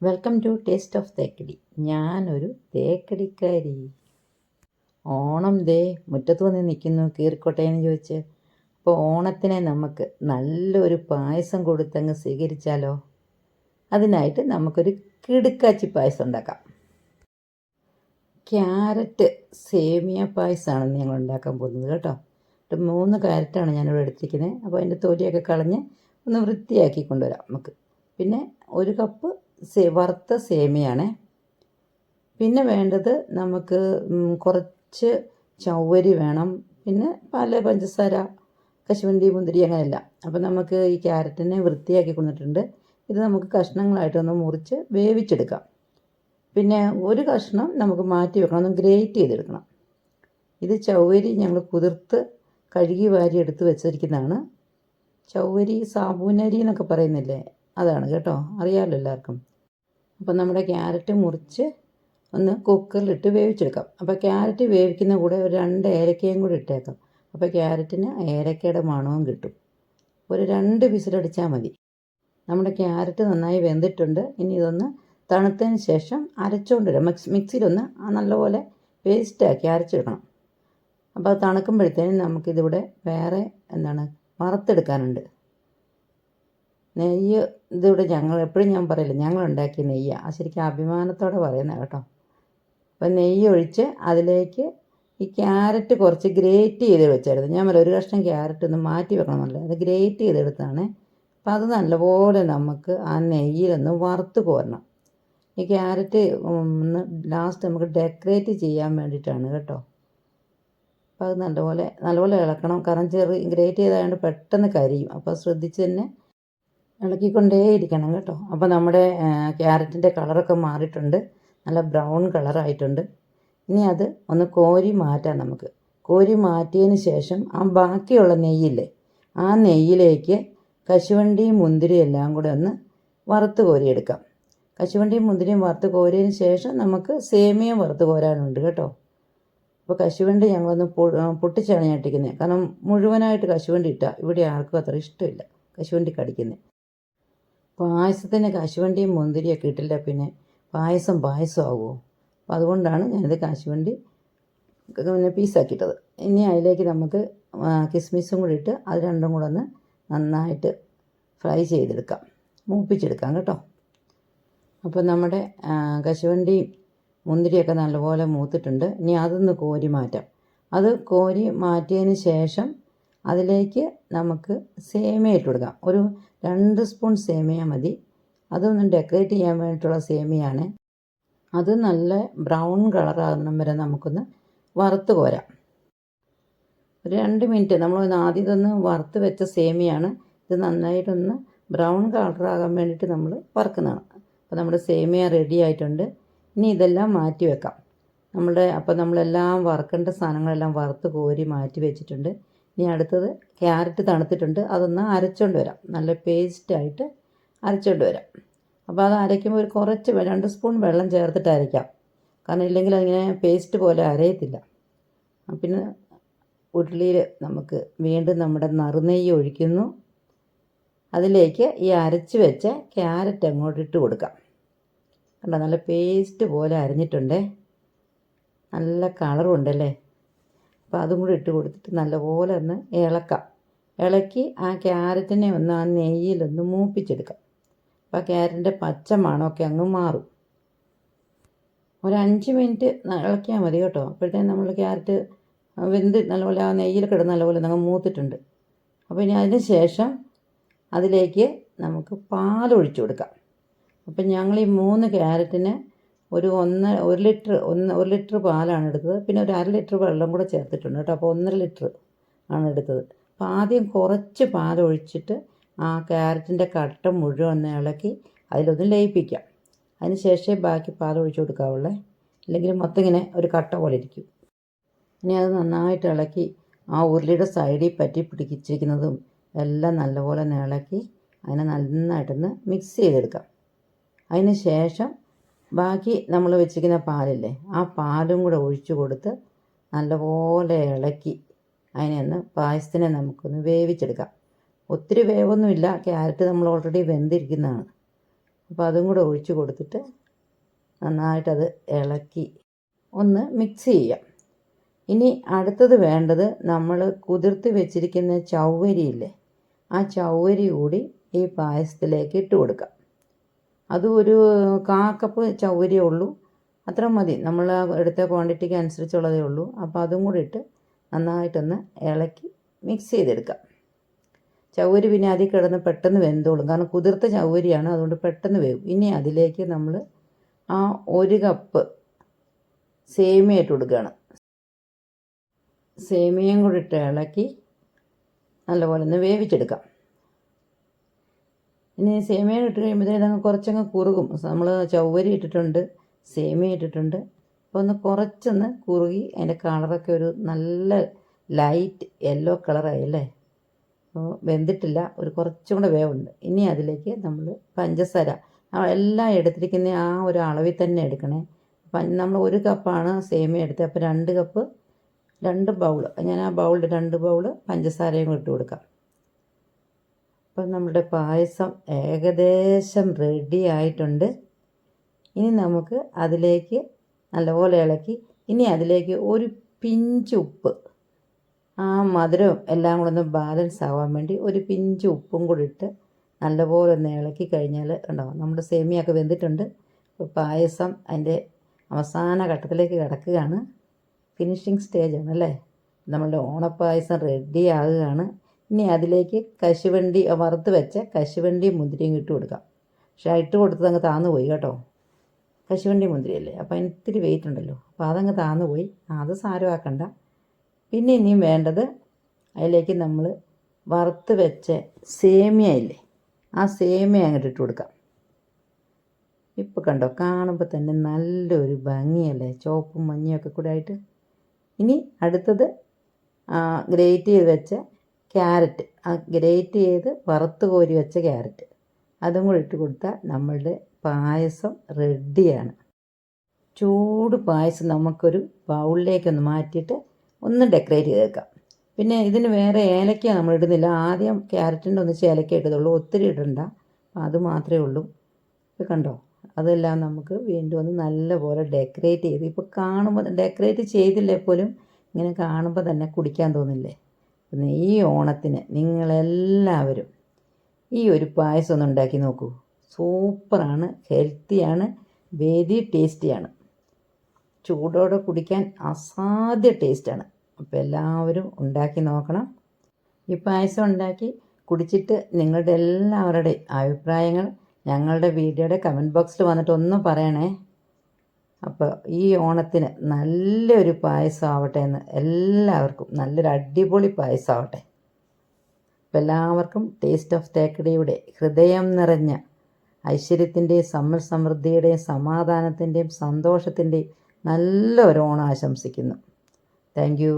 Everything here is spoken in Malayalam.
Welcome to taste of Thekkady. ഞാനൊരു തേക്കടിക്കാരി. ഓണം ദേ മുറ്റത്ത് വന്ന് നിൽക്കുന്നു, കീറിക്കോട്ടേന്ന് ചോദിച്ച്. അപ്പോൾ ഓണത്തിനെ നമുക്ക് നല്ലൊരു പായസം കൊടുത്തങ്ങ് സ്വീകരിച്ചാലോ? അതിനായിട്ട് നമുക്കൊരു കിടുക്കാച്ചി പായസം ഉണ്ടാക്കാം. ക്യാരറ്റ് സേമിയ പായസമാണ് ഞങ്ങൾ ഉണ്ടാക്കാൻ പോകുന്നത് കേട്ടോ. 3 ക്യാരറ്റാണ് ഞാനിവിടെ എടുത്തിരിക്കുന്നത്. അപ്പോൾ അതിൻ്റെ തൊലിയൊക്കെ കളഞ്ഞ് ഒന്ന് വൃത്തിയാക്കി കൊണ്ടുവരാം നമുക്ക്. പിന്നെ 1 കപ്പ് വറുത്ത സേമിയാണ്. പിന്നെ വേണ്ടത് നമുക്ക് കുറച്ച് ചവ്വരി വേണം. പിന്നെ പഞ്ചസാര, കശുവണ്ടി, മുന്തിരി അങ്ങനെയല്ല. അപ്പോൾ നമുക്ക് ഈ ക്യാരറ്റിനെ വൃത്തിയാക്കി കൊണ്ടിട്ടുണ്ട്. ഇത് നമുക്ക് കഷ്ണങ്ങളായിട്ടൊന്ന് മുറിച്ച് വേവിച്ചെടുക്കാം. പിന്നെ 1 കഷ്ണം നമുക്ക് മാറ്റി വെക്കണം, ഒന്ന് ഗ്രേറ്റ് ചെയ്തെടുക്കണം. ഇത് ചവ്വരി ഞങ്ങൾ കുതിർത്ത് കഴുകി വാരി എടുത്ത് വെച്ചിരിക്കുന്നതാണ്. ചവ്വരി സാബൂനരി എന്നൊക്കെ പറയുന്നില്ലേ, അതാണ് കേട്ടോ, അറിയാമല്ലോ എല്ലാവർക്കും. അപ്പോൾ നമ്മുടെ ക്യാരറ്റ് മുറിച്ച് ഒന്ന് കുക്കറിലിട്ട് വേവിച്ചെടുക്കാം. അപ്പോൾ ക്യാരറ്റ് വേവിക്കുന്ന കൂടെ ഒരു 2 ഏലക്കയും കൂടി ഇട്ടേക്കാം. അപ്പോൾ ക്യാരറ്റിന് ഏലക്കയുടെ മണവും കിട്ടും. ഒരു 2 വിസിലടിച്ചാൽ മതി. നമ്മുടെ ക്യാരറ്റ് നന്നായി വെന്തിട്ടുണ്ട്. ഇനി ഇതൊന്ന് തണുത്തതിന് ശേഷം അരച്ചുകൊണ്ട് വരാം. മിക്സിയിലൊന്ന് നല്ലപോലെ പേസ്റ്റാക്കി അരച്ചെടുക്കണം. അപ്പോൾ അത് തണുക്കുമ്പോഴത്തേനും നമുക്കിതിവിടെ വേറെ വറുത്തെടുക്കാനുണ്ട്. നെയ്യ് ഇതിവിടെ എപ്പോഴും ഞാൻ പറയില്ല, ഞങ്ങൾ ഉണ്ടാക്കിയ നെയ്യാണ്. അത് ശരിക്കും അഭിമാനത്തോടെ പറയുന്നത് കേട്ടോ. അപ്പോൾ നെയ്യ് ഒഴിച്ച് അതിലേക്ക് ഈ ക്യാരറ്റ് കുറച്ച് ഗ്രേറ്റ് ചെയ്ത് വെച്ചായിരുന്നു. ഞാൻ ഒരു കഷ്ണം ക്യാരറ്റ് ഒന്ന് മാറ്റി വെക്കണമല്ലോ, അത് ഗ്രേറ്റ് ചെയ്തെടുത്താണ്. അപ്പോൾ അത് നല്ലപോലെ നമുക്ക് ആ നെയ്യിലൊന്ന് വറുത്ത് കോരണം. ഈ ക്യാരറ്റ് ഒന്ന് ലാസ്റ്റ് നമുക്ക് ഡെക്കറേറ്റ് ചെയ്യാൻ വേണ്ടിയിട്ടാണ് കേട്ടോ. അപ്പോൾ അത് നല്ലപോലെ ഇളക്കണം. കാരണം ഗ്രേറ്റ് ചെയ്തായതുകൊണ്ട് പെട്ടെന്ന് കരിയും. അപ്പോൾ ശ്രദ്ധിച്ച് തന്നെ ഇളക്കിക്കൊണ്ടേയിരിക്കണം കേട്ടോ. അപ്പോൾ നമ്മുടെ ക്യാരറ്റിൻ്റെ കളറൊക്കെ മാറിയിട്ടുണ്ട്, നല്ല ബ്രൗൺ കളറായിട്ടുണ്ട്. ഇനി അത് ഒന്ന് കോരി മാറ്റാം നമുക്ക്. കോരി മാറ്റിയതിന് ശേഷം ആ ബാക്കിയുള്ള നെയ്യില്ലേ, ആ നെയ്യിലേക്ക് കശുവണ്ടിയും മുന്തിരിയും എല്ലാം കൂടെ ഒന്ന് വറുത്ത് കോരിയെടുക്കാം. കശുവണ്ടിയും മുന്തിരിയും വറുത്ത് കോരിയതിന് ശേഷം നമുക്ക് സേമിയയും വറുത്ത് കോരാനുണ്ട് കേട്ടോ. അപ്പോൾ കശുവണ്ടി ഞങ്ങളൊന്ന് പൊട്ടിച്ചാണ് ഞാൻ ഇട്ടിരിക്കുന്നത്. കാരണം മുഴുവനായിട്ട് കശുവണ്ടി ഇട്ടാൽ ഇവിടെ ആർക്കും അത്ര ഇഷ്ടമില്ല കശുവണ്ടി കടിക്കുന്നത്. പായസത്തിന് കശുവണ്ടിയും മുന്തിരിയൊക്കെ ഇട്ടില്ല പിന്നെ പായസമാകുമോ? അപ്പോൾ അതുകൊണ്ടാണ് ഞാനിത് കശുവണ്ടി പീസാക്കിയിട്ടത്. ഇനി അതിലേക്ക് നമുക്ക് കിസ്മിസും കൂടി ഇട്ട് അത് രണ്ടും കൂടെ ഒന്ന് നന്നായിട്ട് ഫ്രൈ ചെയ്തെടുക്കാം, മൂപ്പിച്ചെടുക്കാം കേട്ടോ. അപ്പോൾ നമ്മുടെ കശുവണ്ടിയും മുന്തിരിയൊക്കെ നല്ലപോലെ മൂത്തിട്ടുണ്ട്. ഇനി അതൊന്ന് കോരി മാറ്റാം. അത് കോരി മാറ്റിയതിന് ശേഷം അതിലേക്ക് നമുക്ക് സേമിയ ഇട്ട് കൊടുക്കാം. ഒരു 2 സ്പൂൺ സേമിയ മതി. അതൊന്ന് ഡെക്കറേറ്റ് ചെയ്യാൻ വേണ്ടിയിട്ടുള്ള സേമിയാണ്. അത് നല്ല ബ്രൗൺ കളറാകുന്ന വരെ നമുക്കൊന്ന് വറുത്ത് കോരാം. ഒരു 2 മിനിറ്റ് നമ്മൾ ആദ്യം ഇതൊന്ന് വറുത്ത് വെച്ച സേമിയാണ്. ഇത് നന്നായിട്ടൊന്ന് ബ്രൗൺ കളറാകാൻ വേണ്ടിയിട്ട് നമ്മൾ വറുക്കുന്നതാണ്. അപ്പോൾ നമ്മുടെ സേമിയ റെഡി ആയിട്ടുണ്ട്. ഇനി ഇതെല്ലാം മാറ്റി വെക്കാം. അപ്പോൾ നമ്മളെല്ലാം വറുക്കേണ്ട സാധനങ്ങളെല്ലാം വറുത്ത് കോരി മാറ്റി വെച്ചിട്ടുണ്ട്. ഇനി അടുത്തത് ക്യാരറ്റ് തണുത്തിട്ടുണ്ട്, അതൊന്ന് അരച്ചുകൊണ്ട് വരാം. നല്ല പേസ്റ്റായിട്ട് അരച്ചുകൊണ്ട് വരാം. അപ്പോൾ അത് അരയ്ക്കുമ്പോൾ ഒരു കുറച്ച് 2 സ്പൂൺ വെള്ളം ചേർത്തിട്ട് അരയ്ക്കാം. കാരണം ഇല്ലെങ്കിൽ അതിങ്ങനെ പേസ്റ്റ് പോലെ അരയത്തില്ല. പിന്നെ ഉരുളിയിൽ നമുക്ക് വീണ്ടും നമ്മുടെ നറുനെയ്യ് ഒഴിക്കുന്നു. അതിലേക്ക് ഈ അരച്ച് വെച്ച ക്യാരറ്റ് അങ്ങോട്ട് ഇട്ട് കൊടുക്കാം. കണ്ടോ, നല്ല പേസ്റ്റ് പോലെ അരിഞ്ഞിട്ടുണ്ടേ, നല്ല കളറും ഉണ്ടല്ലേ. അപ്പോൾ അതും കൂടി ഇട്ട് കൊടുത്തിട്ട് നല്ലപോലെ ഒന്ന് ഇളക്കാം. ഇളക്കി ആ ക്യാരറ്റിനെ ഒന്ന് ആ നെയ്യിലൊന്ന് മൂപ്പിച്ചെടുക്കാം. അപ്പോൾ ആ ക്യാരറ്റിൻ്റെ പച്ച മണമൊക്കെ അങ്ങ് മാറും. ഒരു 5 മിനിറ്റ് ഇളക്കിയാൽ മതി കേട്ടോ. അപ്പോഴത്തേക്കും നമ്മൾ ക്യാരറ്റ് വെന്ത് നല്ലപോലെ ആ നെയ്യിൽ കിടന്ന് നല്ലപോലെ അങ്ങ് മൂത്തിട്ടുണ്ട്. അപ്പോൾ ഇനി അതിന് ശേഷം അതിലേക്ക് നമുക്ക് പാലൊഴിച്ച് കൊടുക്കാം. അപ്പം ഞങ്ങൾ ഈ 3 ക്യാരറ്റിന് ഒരു 1 ലിറ്റർ പാലാണ് എടുത്തത്. പിന്നെ ഒരു 1/2 ലിറ്റർ വെള്ളം കൂടെ ചേർത്തിട്ടുണ്ട് കേട്ടോ. അപ്പോൾ 1.5 ലിറ്റർ ആണ് എടുത്തത്. അപ്പോൾ ആദ്യം കുറച്ച് പാലൊഴിച്ചിട്ട് ആ ക്യാരറ്റിൻ്റെ കട്ട മുഴുവൻ ഒന്ന് ഇളക്കി അതിലൊന്ന് ലയിപ്പിക്കാം. അതിന് ശേഷമേ ബാക്കി പാലൊഴിച്ച് കൊടുക്കാവുള്ളേ, അല്ലെങ്കിൽ മൊത്തം ഇങ്ങനെ ഒരു കട്ട പോലെ ഇരിക്കും. ഇനി അത് നന്നായിട്ട് ഇളക്കി ആ ഉരുളിയുടെ സൈഡിൽ പറ്റി പിടിച്ചിരിക്കുന്നതും എല്ലാം നല്ലപോലെ ഇളക്കി അതിനെ നന്നായിട്ടൊന്ന് മിക്സ് ചെയ്തെടുക്കാം. അതിന് ശേഷം ബാക്കി നമ്മൾ വെച്ചിരിക്കുന്ന പാലില്ലേ, ആ പാലും കൂടെ ഒഴിച്ചു കൊടുത്ത് നല്ലപോലെ ഇളക്കി അതിനെ പായസത്തിനെ നമുക്കൊന്ന് വേവിച്ചെടുക്കാം. ഒത്തിരി വേവൊന്നുമില്ല, ക്യാരറ്റ് നമ്മൾ ഓൾറെഡി വെന്തിരിക്കുന്നതാണ്. അപ്പോൾ അതും കൂടെ ഒഴിച്ച് കൊടുത്തിട്ട് നന്നായിട്ടത് ഇളക്കി ഒന്ന് മിക്സ് ചെയ്യാം. ഇനി അടുത്തത് വേണ്ടത് നമ്മൾ കുതിർത്ത് വെച്ചിരിക്കുന്ന ചവ്വരിയില്ലേ, ആ ചവ്വരി കൂടി ഈ പായസത്തിലേക്ക് ഇട്ട് കൊടുക്കാം. അതും ഒരു 1/4 കപ്പ് ചവ്വരിയേ ഉള്ളൂ, അത്ര മതി. നമ്മൾ എടുത്ത ക്വാണ്ടിറ്റിക്ക് അനുസരിച്ചുള്ളതേ ഉള്ളൂ. അപ്പോൾ അതും കൂടി ഇട്ട് നന്നായിട്ടൊന്ന് ഇളക്കി മിക്സ് ചെയ്തെടുക്കാം. ചവ്വരി പിന്നെ അതിൽ കിടന്ന് പെട്ടെന്ന് വെന്തോളും, കാരണം കുതിർത്ത ചവ്വരിയാണ്, അതുകൊണ്ട് പെട്ടെന്ന് വേവും. ഇനി അതിലേക്ക് നമ്മൾ ആ 1 കപ്പ് സേമിയ ഇട്ട് കൊടുക്കുകയാണ്. സേമിയയും കൂടി ഇട്ട് ഇളക്കി നല്ലപോലെ ഒന്ന് വേവിച്ചെടുക്കാം. ഇനി സേമിയ ഇട്ട് കഴിയുമ്പോഴത്തേക്കും ഇതങ്ങ് കുറച്ചങ്ങ് കുറുകും. നമ്മൾ ചവ്വരി ഇട്ടിട്ടുണ്ട്, സേമിയ ഇട്ടിട്ടുണ്ട്. അപ്പോൾ ഒന്ന് കുറച്ചൊന്ന് കുറുകി അതിൻ്റെ കളറൊക്കെ ഒരു നല്ല ലൈറ്റ് യെല്ലോ കളറായി അല്ലേ. അപ്പോൾ വെന്തിട്ടില്ല, ഒരു കുറച്ചും കൂടെ വേവുണ്ട്. ഇനി അതിലേക്ക് നമ്മൾ പഞ്ചസാര എല്ലാം എടുത്തിരിക്കുന്ന ആ ഒരു അളവിൽ തന്നെ എടുക്കണേ. നമ്മൾ 1 കപ്പാണ് സേമിയ എടുത്തത്, അപ്പോൾ 2 കപ്പ് 2 ബൗൾ, ഞാൻ ആ ബൗളിൽ 2 ബൗൾ പഞ്ചസാരയും ഇട്ട് കൊടുക്കാം. അപ്പം നമ്മുടെ പായസം ഏകദേശം റെഡി ആയിട്ടുണ്ട്. ഇനി നമുക്ക് അതിലേക്ക് നല്ലപോലെ ഇളക്കി, ഇനി അതിലേക്ക് ഒരു പിഞ്ച് ഉപ്പ്, ആ മധുരവും എല്ലാം കൂടെ ഒന്ന് ബാലൻസ് ആവാൻ വേണ്ടി ഒരു പിഞ്ച് ഉപ്പും കൂടി ഇട്ട് നല്ലപോലെ ഒന്ന് ഇളക്കി കഴിഞ്ഞാൽ ഉണ്ടാവും നമ്മുടെ സേമിയൊക്കെ വെന്തിട്ടുണ്ട്. ഇപ്പോൾ പായസം അതിൻ്റെ അവസാന ഘട്ടത്തിലേക്ക് കിടക്കുകയാണ്. ഫിനിഷിങ് സ്റ്റേജാണ് അല്ലേ. നമ്മളുടെ ഓണപ്പായസം റെഡി ആകുകയാണ്. ഇനി അതിലേക്ക് കശുവണ്ടി, വറുത്ത് വെച്ച കശുവണ്ടി മുന്തിരിയും ഇട്ട് കൊടുക്കാം. പക്ഷേ ഇട്ട് കൊടുത്തത് അങ്ങ് താന്നു പോയി കേട്ടോ. കശുവണ്ടി മുന്തിരിയല്ലേ, അപ്പോൾ അതിന് ഇത്തിരി വെയിറ്റ് ഉണ്ടല്ലോ, അപ്പോൾ അതങ്ങ് താന്നു പോയി. അത് സാരമാക്കണ്ട. പിന്നെ ഇനിയും വേണ്ടത് അതിലേക്ക് നമ്മൾ വറുത്ത് വെച്ച സേമിയ ഇല്ലേ, ആ സേമിയ അങ്ങോട്ട് ഇട്ട് കൊടുക്കാം. ഇപ്പോൾ കണ്ടോ, കാണുമ്പോൾ തന്നെ നല്ലൊരു ഭംഗിയല്ലേ, ചുവപ്പും മഞ്ഞയൊക്കെ കൂടെ ആയിട്ട്. ഇനി അടുത്തത് ഗ്രേറ്റ് ചെയ്ത് വെച്ച ക്യാരറ്റ്, ആ ഗ്രേറ്റ് ചെയ്ത് വറുത്ത് കോരി വെച്ച ക്യാരറ്റ്, അതും കൂടി ഇട്ട് കൊടുത്താൽ നമ്മളുടെ പായസം റെഡിയാണ്. ചൂട് പായസം നമുക്കൊരു ബൗളിലേക്കൊന്ന് മാറ്റിയിട്ട് ഒന്ന് ഡെക്കറേറ്റ് ചെയ്തേക്കാം. പിന്നെ ഇതിന് വേറെ ഏലക്ക നമ്മൾ ഇടുന്നില്ല, ആദ്യം ക്യാരറ്റിൻ്റെ ഒന്നിച്ച് ഏലക്ക ഇട്ടതുള്ളൂ, ഒത്തിരി ഇടണ്ട, അത് മാത്രമേ ഉള്ളൂ. ഇപ്പോൾ കണ്ടോ, അതെല്ലാം നമുക്ക് വീണ്ടും ഒന്ന് നല്ലപോലെ ഡെക്കറേറ്റ് ചെയ്ത്, ഇപ്പോൾ കാണുമ്പോൾ ഡെക്കറേറ്റ് ചെയ്തില്ലേ പോലും ഇങ്ങനെ കാണുമ്പോൾ തന്നെ കുടിക്കാൻ തോന്നില്ലേ. പിന്നെ ഈ ഓണത്തിന് നിങ്ങളെല്ലാവരും ഈ ഒരു പായസം ഒന്ന് ഉണ്ടാക്കി നോക്കൂ. സൂപ്പറാണ്, ഹെൽത്തിയാണ്, വെരി ടേസ്റ്റിയാണ്. ചൂടോടെ കുടിക്കാൻ അസാധ്യ ടേസ്റ്റാണ്. അപ്പോൾ എല്ലാവരും ഉണ്ടാക്കി നോക്കണം. ഈ പായസം ഉണ്ടാക്കി കുടിച്ചിട്ട് നിങ്ങളുടെ എല്ലാവരുടെയും അഭിപ്രായങ്ങൾ ഞങ്ങളുടെ വീഡിയോയുടെ കമൻറ്റ് ബോക്സിൽ വന്നിട്ട് ഒന്ന് പറയണേ. അപ്പോൾ ഈ ഓണത്തിന് നല്ലൊരു പായസം ആവട്ടെ എന്ന് എല്ലാവർക്കും, നല്ലൊരു അടിപൊളി പായസം ആവട്ടെ. അപ്പോൾ എല്ലാവർക്കും ടേസ്റ്റ് ഓഫ് തേക്കടിയുടെ ഹൃദയം നിറഞ്ഞ ഐശ്വര്യത്തിൻ്റെയും സമ്പൽ സമൃദ്ധിയുടെയും സമാധാനത്തിൻ്റെയും സന്തോഷത്തിൻ്റെയും നല്ലൊരു ഓണം ആശംസിക്കുന്നു. Thank you.